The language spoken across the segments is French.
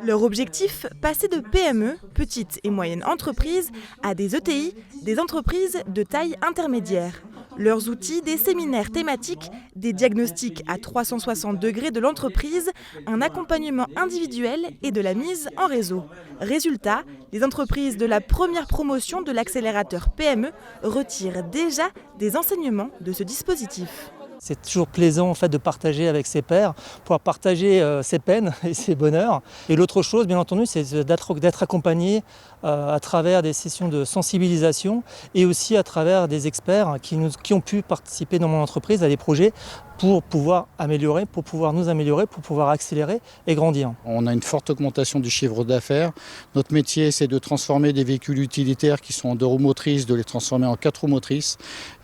Leur objectif, passer de PME, petites et moyennes entreprises, à des ETI, des entreprises de taille intermédiaire. Leurs outils, des séminaires thématiques, des diagnostics à 360 degrés de l'entreprise, un accompagnement individuel et de la mise en réseau. Résultat, les entreprises de la première promotion de l'accélérateur PME retirent déjà des enseignements de ce dispositif. C'est toujours plaisant en fait, de partager avec ses pairs, pouvoir partager ses peines et ses bonheurs. Et l'autre chose, bien entendu, c'est d'être accompagné à travers des sessions de sensibilisation et aussi à travers des experts qui ont pu participer dans mon entreprise à des projets pour pouvoir améliorer, pour pouvoir nous améliorer, pour pouvoir accélérer et grandir. On a une forte augmentation du chiffre d'affaires. Notre métier, c'est de transformer des véhicules utilitaires qui sont en 2 roues motrices, de les transformer en 4 roues motrices.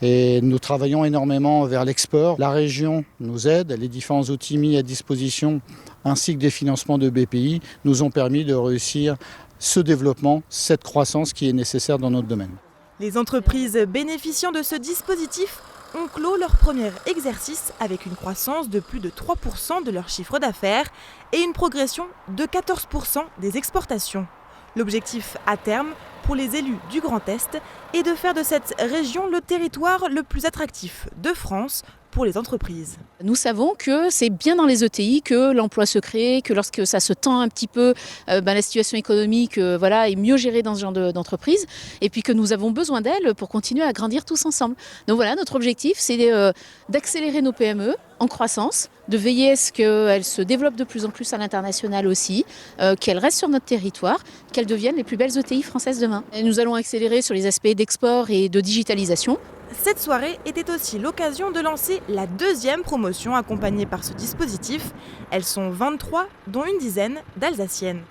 Et nous travaillons énormément vers l'export. La région nous aide, les différents outils mis à disposition ainsi que des financements de BPI nous ont permis de réussir ce développement, cette croissance qui est nécessaire dans notre domaine. Les entreprises bénéficiant de ce dispositif ont clos leur premier exercice avec une croissance de plus de 3% de leur chiffre d'affaires et une progression de 14% des exportations. L'objectif à terme pour les élus du Grand Est est de faire de cette région le territoire le plus attractif de France pour les entreprises. Nous savons que c'est bien dans les ETI que l'emploi se crée, que lorsque ça se tend un petit peu, la situation économique est mieux gérée dans ce genre d'entreprise et puis que nous avons besoin d'elles pour continuer à grandir tous ensemble. Donc voilà, notre objectif c'est d'accélérer nos PME en croissance, de veiller à ce qu'elles se développent de plus en plus à l'international aussi, qu'elles restent sur notre territoire, qu'elles deviennent les plus belles ETI françaises demain. Et nous allons accélérer sur les aspects d'export et de digitalisation. Cette soirée était aussi l'occasion de lancer la 2e promotion accompagnée par ce dispositif. Elles sont 23, dont une dizaine d'Alsaciennes.